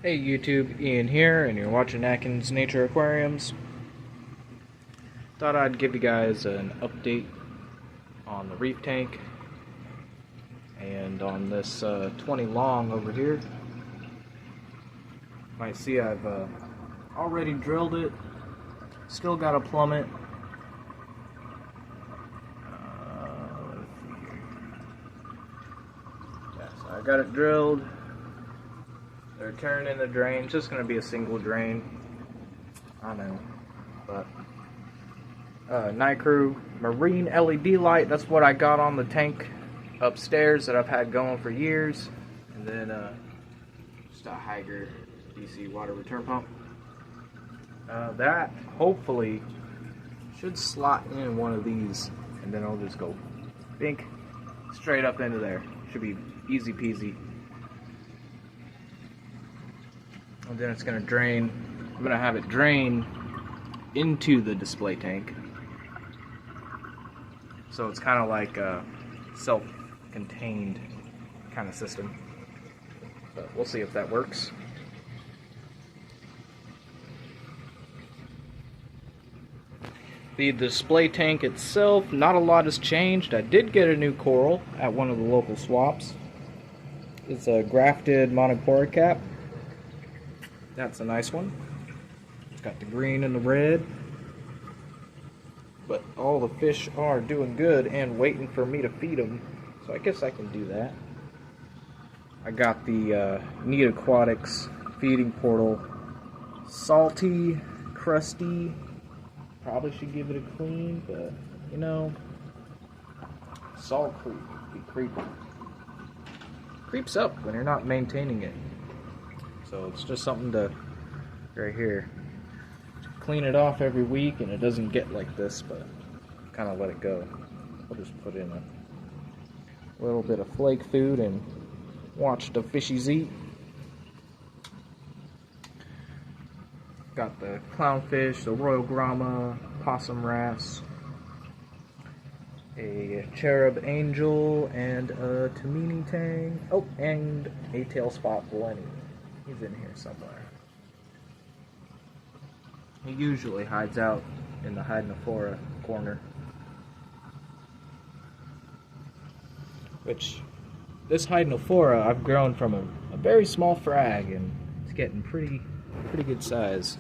Hey YouTube, Ian here, and you're watching Atkins Nature Aquariums. Thought I'd give you guys an update on the reef tank and on this 20 long over here. You might see I've already drilled it, still got a plummet. Let's see here. Yeah, so I got it drilled. They're turning the drain. It's just going to be a single drain. I know, but Nitro Marine LED light. That's what I got on the tank upstairs that I've had going for years, and then just a Higer DC water return pump. That hopefully should slot in one of these, and then I'll just go bink straight up into there. Should be easy peasy. And then it's going to drain. I'm going to have it drain into the display tank. So it's kind of like a self-contained kind of system. But we'll see if that works. The display tank itself, not a lot has changed. I did get a new coral at one of the local swaps. It's a grafted monopora cap. That's a nice one. It's got the green and the red. But all the fish are doing good and waiting for me to feed them. So I guess I can do that. I got the Neat Aquatics feeding portal. Salty, crusty. Probably should give it a clean, but you know, salt creeps up when you're not maintaining it. So it's just something to, right here, clean it off every week, and it doesn't get like this, but kind of let it go. I'll just put in a little bit of flake food and watch the fishies eat. Got the clownfish, the royal grama, possum wrasse, a cherub angel, and a tamini tang. Oh, and a tail spot blenny. He's in here somewhere. He usually hides out in the hydnophora corner. Which, this hydnophora I've grown from a very small frag, and it's getting pretty good size.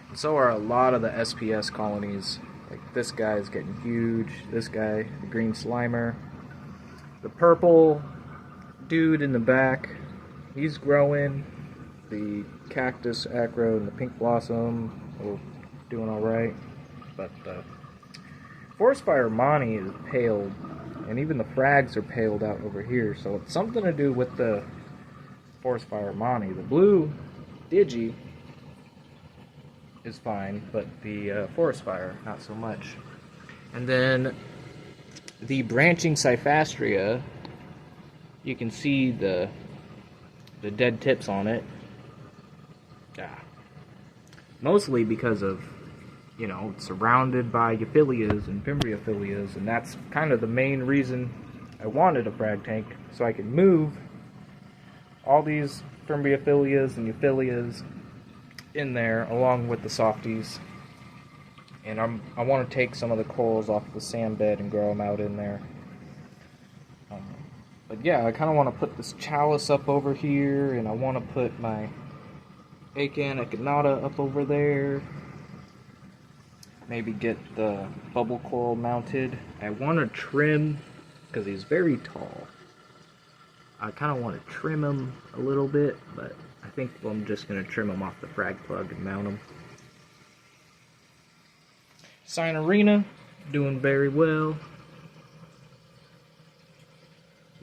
And so are a lot of the SPS colonies. Like this guy is getting huge. This guy, the green slimer. The purple dude in the back, he's growing. The cactus acro and the pink blossom are doing alright. But forest fire Monty is paled, and even the frags are paled out over here, so it's something to do with the forest fire Monty. The blue Digi is fine, but the forest fire, not so much. And then the branching Cyphastria, you can see the dead tips on it. Mostly because of, you know, it's surrounded by euphyllias and fimbriaphyllias, and that's kind of the main reason I wanted a frag tank, so I could move all these fimbriaphyllias and euphyllias in there along with the softies. And I want to take some of the corals off the sand bed and grow them out in there. But yeah, I kind of want to put this chalice up over here, and I want to put my Acan echinata up over there. Maybe get the bubble coral mounted. I want to trim, because he's very tall. I kind of want to trim him a little bit, but I think I'm just going to trim him off the frag plug and mount him. Sinarina, doing very well.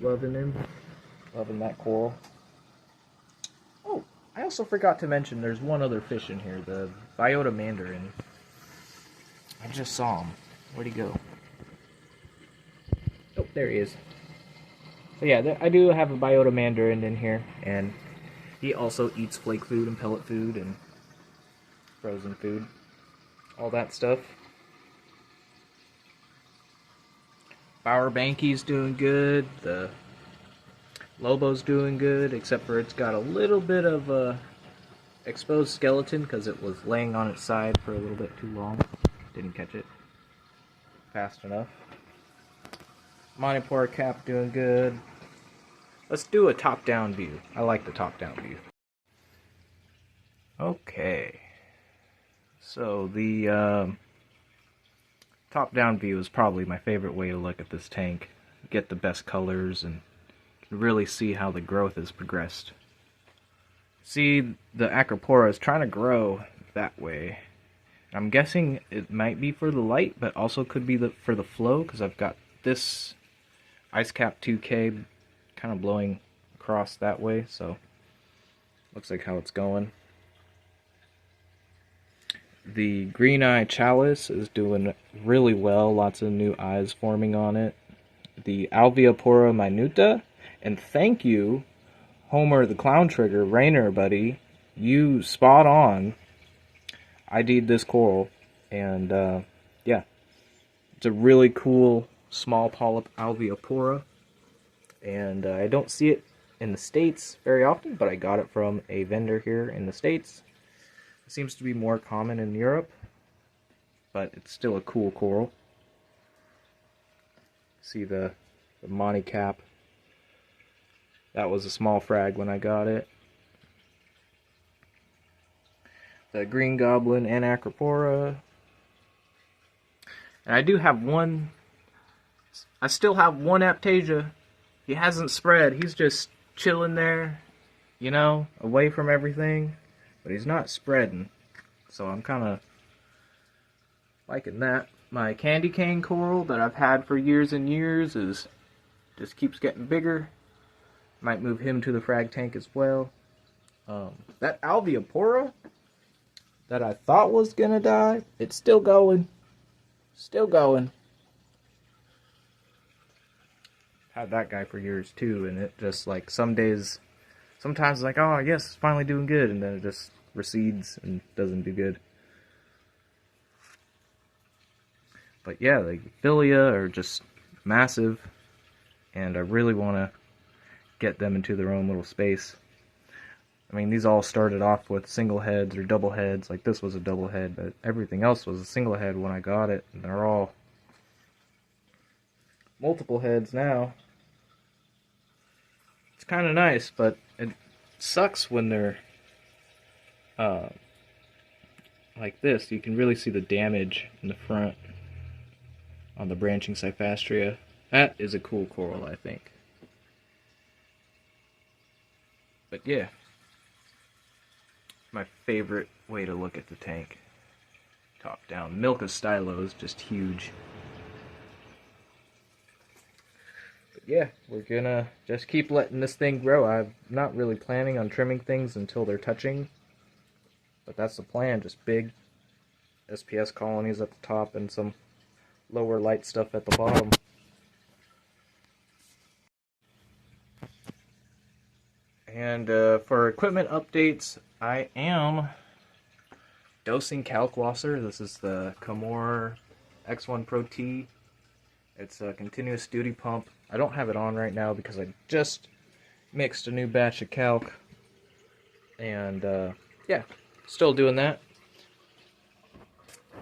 Loving him. Loving that coral. Oh, I also forgot to mention there's one other fish in here, the biota mandarin. I just saw him. Where'd he go? Oh, there he is. So yeah, I do have a biota mandarin in here, and he also eats flake food and pellet food and frozen food. All that stuff. Bower Banky's doing good. The Lobo's doing good, except for it's got a little bit of a exposed skeleton because it was laying on its side for a little bit too long. Didn't catch it fast enough. Manipur cap doing good. Let's do a top-down view. I like the top-down view. Okay. So the top-down view is probably my favorite way to look at this tank. Get the best colors and really see how the growth has progressed. See, the Acropora is trying to grow that way. I'm guessing it might be for the light, but also could be for the flow, because I've got this Ice Cap 2K kind of blowing across that way, so looks like how it's going. The Green Eye Chalice is doing really well, lots of new eyes forming on it. The Alveopora minuta, and thank you, Homer the Clown Trigger, Rainer buddy, you spot on. ID'd this coral, and yeah, it's a really cool small polyp Alveopora, and I don't see it in the States very often, but I got it from a vendor here in the States. It seems to be more common in Europe, but it's still a cool coral. See the Monty cap. That was a small frag when I got it. The Green Goblin and Acropora. And I do have one. I still have one Aptasia. He hasn't spread. He's just chilling there, you know, away from everything. But he's not spreading. So I'm kind of liking that. My candy cane coral that I've had for years and years just keeps getting bigger. Might move him to the frag tank as well. That Alveopora that I thought was gonna die, it's still going. Still going. Had that guy for years too, and it just like sometimes it's like, oh yes, it's finally doing good, and then it just recedes and doesn't do good. But yeah, the Philia are just massive, and I really want to get them into their own little space. I mean, these all started off with single heads or double heads. Like this was a double head, but everything else was a single head when I got it. And they're all multiple heads now. It's kind of nice, but it sucks when they're like this. You can really see the damage in the front on the branching Cyphastria. That is a cool coral, I think. But yeah, my favorite way to look at the tank. Top down. Milk of Stylo is just huge. But yeah, we're gonna just keep letting this thing grow. I'm not really planning on trimming things until they're touching. But that's the plan, just big SPS colonies at the top and some lower light stuff at the bottom. And for equipment updates, I am dosing Kalkwasser. This is the Comore X1 Pro T. It's a continuous duty pump. I don't have it on right now because I just mixed a new batch of calc. And yeah, still doing that.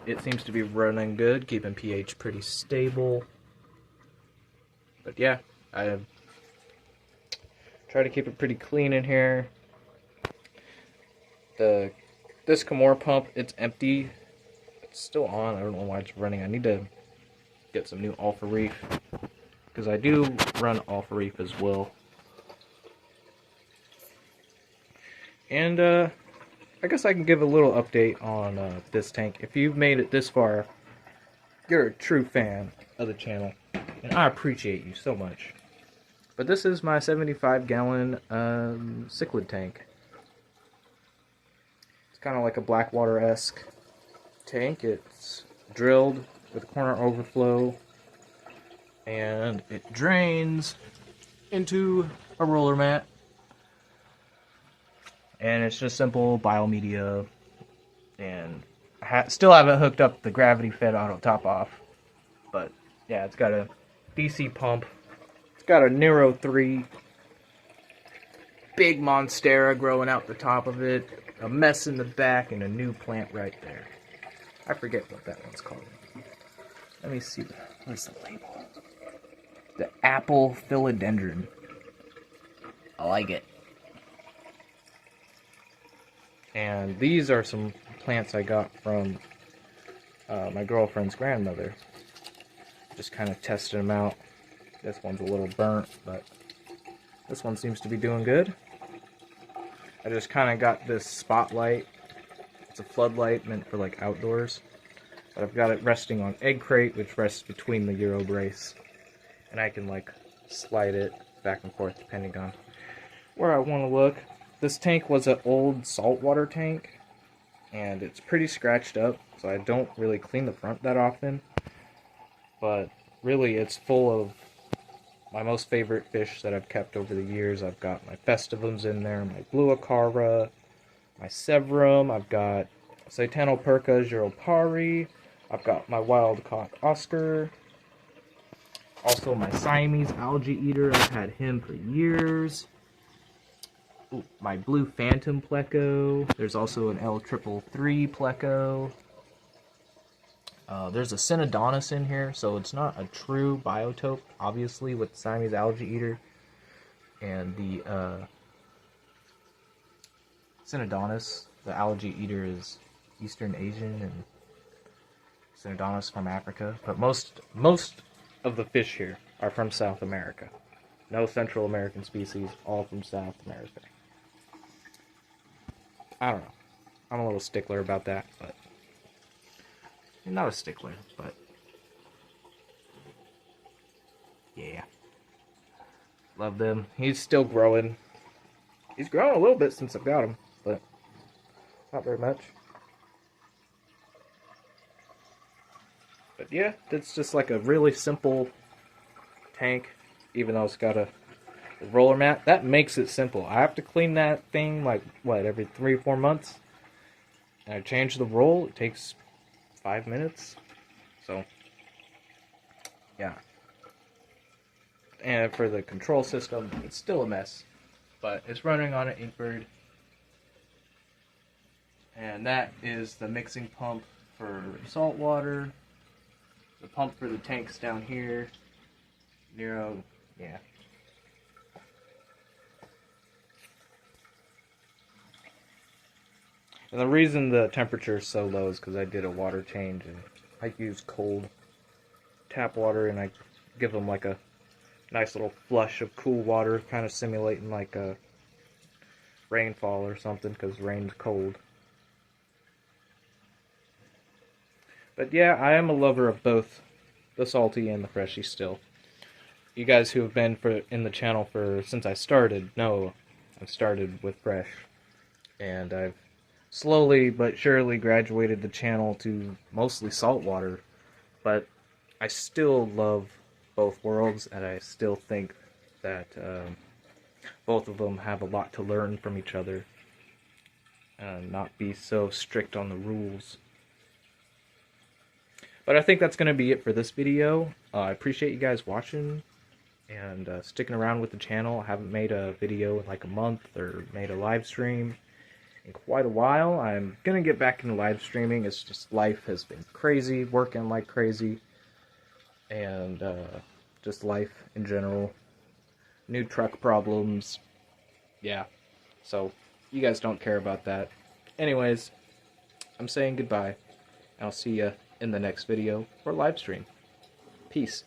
It seems to be running good, keeping pH pretty stable. But yeah, I try to keep it pretty clean in here. This Comore pump, it's empty. It's still on. I don't know why it's running. I need to get some new Alpha Reef, because I do run Alpha Reef as well. And I guess I can give a little update on this tank. If you've made it this far, you're a true fan of the channel, and I appreciate you so much. But this is my 75-gallon cichlid tank. It's kind of like a Blackwater-esque tank. It's drilled with a corner overflow, and it drains into a roller mat. And it's just simple biomedia, and I still haven't hooked up the gravity-fed auto top-off. But yeah, it's got a DC pump. It's got a Nero 3 big monstera growing out the top of it, a mess in the back, and a new plant right there. I forget what that one's called. Let me see. What's the label? The apple philodendron. I like it. And these are some plants I got from my girlfriend's grandmother. Just kind of tested them out. This one's a little burnt, but this one seems to be doing good. I just kind of got this spotlight. It's a floodlight meant for like outdoors. But I've got it resting on egg crate, which rests between the Euro brace. And I can like slide it back and forth depending on where I want to look. This tank was an old saltwater tank, and it's pretty scratched up, so I don't really clean the front that often. But really, it's full of my most favorite fish that I've kept over the years. I've got my festivums in there, my blue acara, my severum, I've got Cytanoperca giropari, I've got my wild caught Oscar, also my Siamese algae eater. I've had him for years. Ooh, my blue phantom pleco. There's also an L333 pleco. There's a Synodontis in here, so it's not a true biotope, obviously, with the Siamese algae eater. And the Synodontis, the algae eater, is Eastern Asian, and Synodontis from Africa. But most of the fish here are from South America. No Central American species, all from South America. I don't know. I'm a little stickler about that, but not a stickler, but yeah. Love them. He's still growing. He's grown a little bit since I've got him, but not very much. But yeah, it's just like a really simple tank, even though it's got a roller mat. That makes it simple. I have to clean that thing like, what, every 3 or 4 months? And I change the roll. It takes 5 minutes. So, yeah. And for the control system, it's still a mess. But it's running on an Inkbird. And that is the mixing pump for salt water. The pump for the tanks down here. Nero, yeah. And the reason the temperature is so low is because I did a water change, and I use cold tap water, and I give them like a nice little flush of cool water, kind of simulating like a rainfall or something, because rain's cold. But yeah, I am a lover of both the salty and the freshy still. You guys who have been in the channel since I started know I've started with fresh, and I've slowly but surely graduated the channel to mostly saltwater, but I still love both worlds, and I still think that both of them have a lot to learn from each other, and not be so strict on the rules. But I think that's going to be it for this video. I appreciate you guys watching and sticking around with the channel. I haven't made a video in like a month or made a live stream in quite a while. I'm going to get back into live streaming. It's just life has been crazy, working like crazy, and just life in general. New truck problems. Yeah. So, you guys don't care about that. Anyways, I'm saying goodbye. I'll see you in the next video or live stream. Peace.